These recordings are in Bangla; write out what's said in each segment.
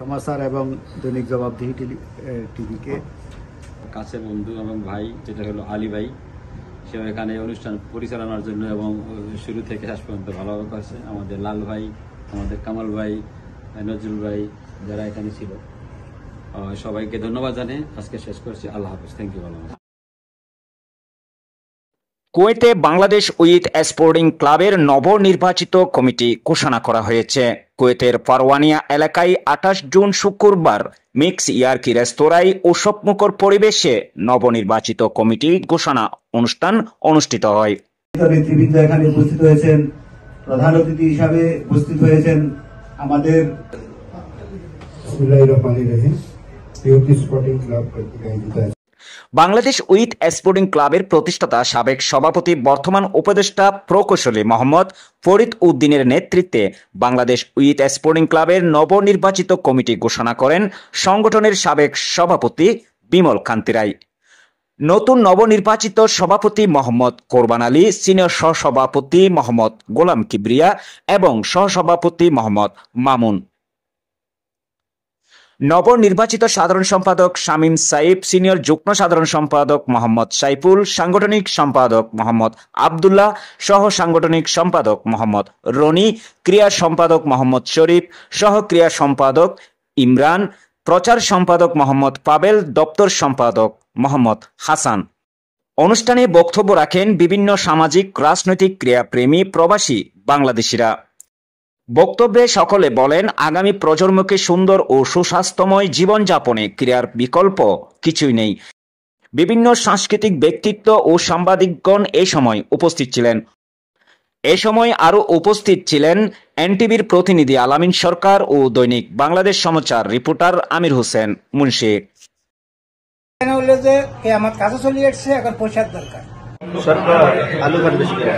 সমাচার এবং দৈনিক জবাবদিহি টিভিকে কাছের বন্ধু এবং ভাই, যেটা হলো আলী ভাই, সে এখানে অনুষ্ঠান পরিচালনার জন্য এবং শুরু থেকে শেষ পর্যন্ত ভালোভাবে করেছে। আমাদের লাল ভাই, আমাদের কামাল ভাই, নজরুল ভাই, যারা এখানে ছিল, সবাইকে ধন্যবাদ জানিয়ে আজকে শেষ করছি। আল্লাহ হাফেজ। Thank you. কুয়েতে বাংলাদেশ উইথ স্পোর্টিং ক্লাবের নবনির্বাচিত কমিটি ঘোষণা করা হয়েছে। কুয়েতের ফারওয়ানিয়া এলাকায় 28 জুন শুক্রবার মিক্স ইয়ার্কি রেস্তোরাঁয় উৎসবমুখর পরিবেশে নবনির্বাচিত কমিটি ঘোষণা অনুষ্ঠান অনুষ্ঠিত হয়। নেতৃবৃন্দ এখানে উপস্থিত হয়েছেন, প্রধান অতিথি হিসাবে উপস্থিত হয়েছেন আমাদের বাংলাদেশ উইথ স্পোর্টিং ক্লাবের প্রতিষ্ঠাতা সাবেক সভাপতি বর্তমান উপদেষ্টা প্রকৌশলী মোহাম্মদ ফরিদ উদ্দিনের নেতৃত্বে বাংলাদেশ উইথ স্পোর্টিং ক্লাবের নবনির্বাচিত কমিটি ঘোষণা করেন সংগঠনের সাবেক সভাপতি বিমল কান্তি রায়। নতুন নবনির্বাচিত সভাপতি মোহাম্মদ কোরবান আলী, সিনিয়র সহসভাপতি মোহাম্মদ গোলাম কিবরিয়া এবং সহসভাপতি মোহাম্মদ মামুন। নবনির্বাচিত সাধারণ সম্পাদক শামীম সাইফ, সিনিয়র যুগ্ম সাধারণ সম্পাদক মোহাম্মদ সাইফুল, সাংগঠনিক সম্পাদক মোহাম্মদ আবদুল্লাহ, সহ সাংগঠনিক সম্পাদক মোহাম্মদ রনি, ক্রিয়া সম্পাদক মোহাম্মদ শরীফ, সহ ক্রিয়া সম্পাদক ইমরান, প্রচার সম্পাদক মোহাম্মদ পাবেল, দপ্তর সম্পাদক মোহাম্মদ হাসান। অনুষ্ঠানে বক্তব্য রাখেন বিভিন্ন সামাজিক, রাজনৈতিক, ক্রীড়াপ্রেমী, প্রবাসী বাংলাদেশিরা। বক্তব্যে সকলে বলেন, আগামী প্রজন্মকে সুন্দর ও সুস্বাস্থ্যময় জীবনযাপনে ক্রীড়ার বিকল্প কিছুই নেই। বিভিন্ন সাংস্কৃতিক ব্যক্তিত্ব ও সাংবাদিকগণ এ সময় উপস্থিত ছিলেন। এ সময় আরও উপস্থিত ছিলেন এনটিভির প্রতিনিধি আলামিন সরকার ও দৈনিক বাংলাদেশ সমাচার রিপোর্টার আমির হোসেন মুন্সি। হলো যে আমার কাছে চলে আসছে, এখন পয়সার দরকার। সরকার আলু খান বেশি করে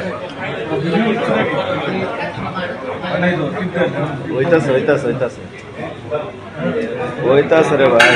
হইতাছে রে ভাই।